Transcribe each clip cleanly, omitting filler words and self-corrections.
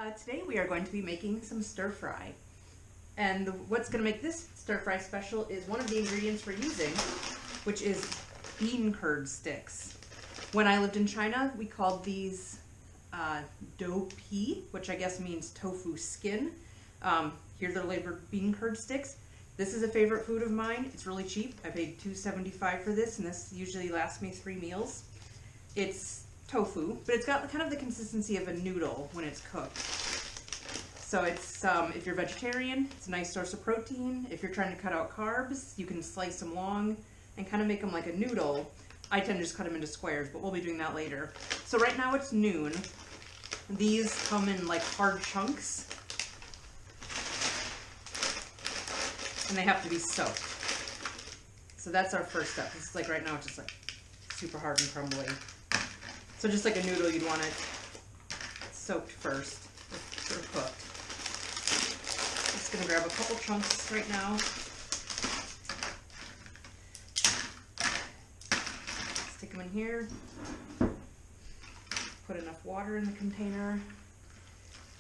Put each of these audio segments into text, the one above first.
Today we are going to be making some stir fry. And what's going to make this stir fry special is one of the ingredients we're using, which is beancurd sticks. When I lived in China, we called these dough pea, which I guess means tofu skin. Here they're labeled beancurd sticks. This is a favorite food of mine. It's really cheap. I paid $2.75 for this, and this usually lasts me 3 meals. It's tofu, but it's got kind of the consistency of a noodle when it's cooked. So it's, if you're vegetarian, it's a nice source of protein. If you're trying to cut out carbs, you can slice them long and kind of make them like a noodle. I tend to just cut them into squares, but we'll be doing that later. So right now it's noon. These come in like hard chunks, and they have to be soaked. So that's our first step. This is like right now it's just like super hard and crumbly. So just like a noodle, you'd want it soaked first, or cooked. Just gonna grab a couple chunks right now. Stick them in here. Put enough water in the container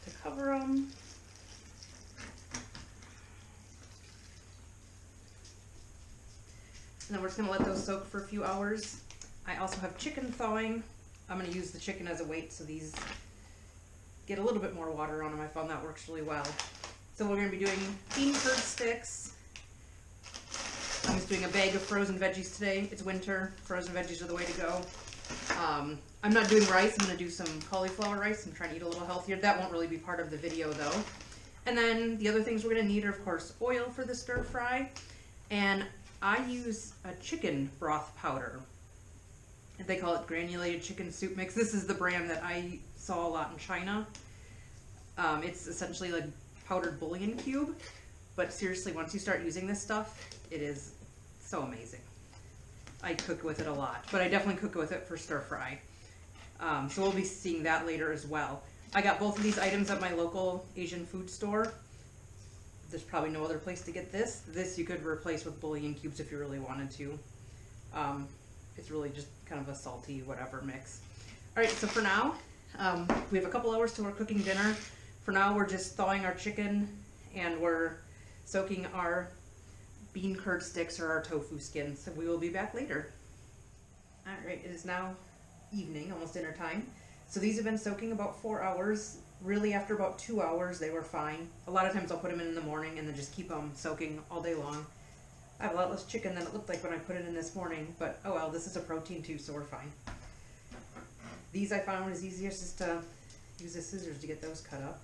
to cover them. And then we're just gonna let those soak for a few hours. I also have chicken thawing. I'm going to use the chicken as a weight so these get a little bit more water on them. I found that works really well. So we're going to be doing beancurd sticks. I'm just doing a bag of frozen veggies today. It's winter. Frozen veggies are the way to go. I'm not doing rice. I'm going to do some cauliflower rice. I'm trying to eat a little healthier. That won't really be part of the video though. And then the other things we're going to need are, of course, oil for the stir fry. And I use a chicken broth powder. They call it granulated chicken soup mix. This is the brand that I saw a lot in China. It's essentially like powdered bouillon cube, but seriously, once you start using this stuff, it is so amazing. I cook with it a lot, but I definitely cook with it for stir fry. So we'll be seeing that later as well. I got both of these items at my local Asian food store. There's probably no other place to get this. This you could replace with bouillon cubes if you really wanted to. It's really just kind of a salty whatever mix. All right, so for now, we have a couple hours till we're cooking dinner. For now, we're just thawing our chicken and we're soaking our beancurd sticks or our tofu skin. So we will be back later. All right, it is now evening, almost dinner time. So these have been soaking about 4 hours. Really, after about 2 hours, they were fine. A lot of times I'll put them in the morning and then just keep them soaking all day long. I have a lot less chicken than it looked like when I put it in this morning, but oh well, this is a protein too, so we're fine. These I found was easiest just to use the scissors to get those cut up.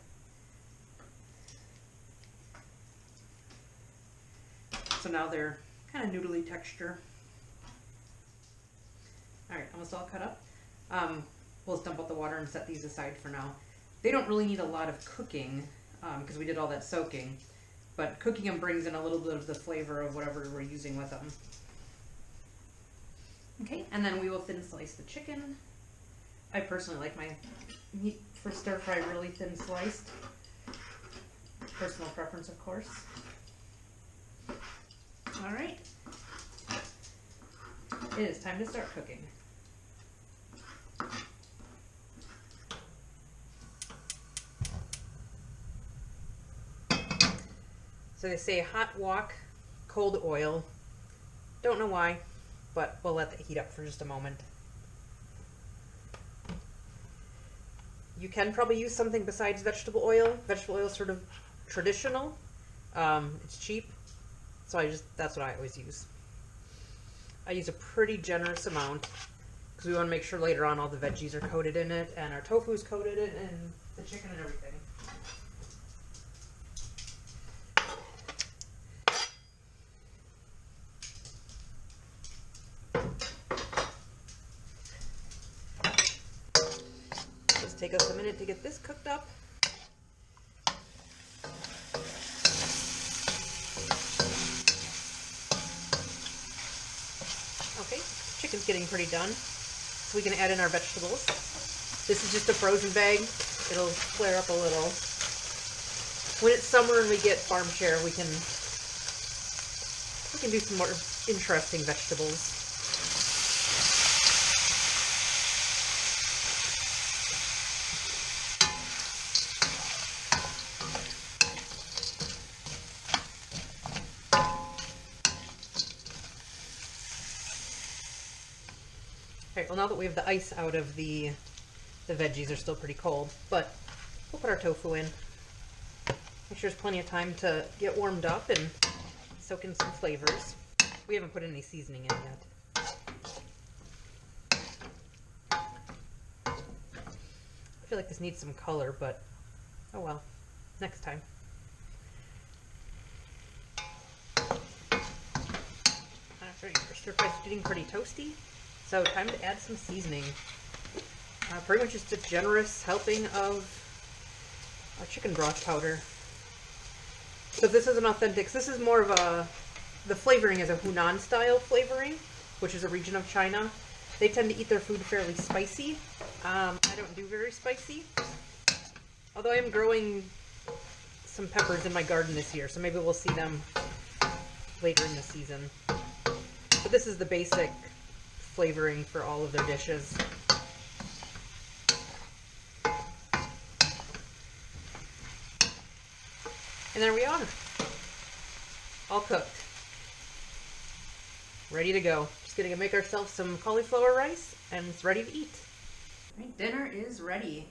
So now they're kind of noodly texture. All right, almost all cut up. We'll just dump out the water and set these aside for now. They don't really need a lot of cooking because we did all that soaking. But cooking them brings in a little bit of the flavor of whatever we're using with them. Okay, and then we will thin slice the chicken. I personally like my meat for stir fry really thin sliced. Personal preference, of course. All right. It is time to start cooking. So they say hot wok, cold oil. Don't know why, but we'll let that heat up for just a moment. You can probably use something besides vegetable oil. Vegetable oil is sort of traditional. It's cheap, so that's what I always use. I use a pretty generous amount because we want to make sure later on all the veggies are coated in it and our tofu is coated in it and the chicken and everything. Take us a minute to get this cooked up. Okay, chicken's getting pretty done. So we can add in our vegetables. This is just a frozen bag. It'll flare up a little. When it's summer and we get farm share, we can do some more interesting vegetables. Alright, well now that we have the ice out of the veggies are still pretty cold, but we'll put our tofu in. Make sure there's plenty of time to get warmed up and soak in some flavors. We haven't put any seasoning in yet. I feel like this needs some color, but oh well, next time. Stir fry's getting pretty toasty, so time to add some seasoning. Pretty much just a generous helping of our chicken broth powder. So this is an authentic, this is more of the flavoring is a Hunan style flavoring, which is a region of China. They tend to eat their food fairly spicy. I don't do very spicy, although I am growing some peppers in my garden this year, so maybe we'll see them later in the season. But this is the basic flavoring for all of their dishes. And there we are. All cooked. Ready to go. Just gonna make ourselves some cauliflower rice and it's ready to eat. All right, dinner is ready.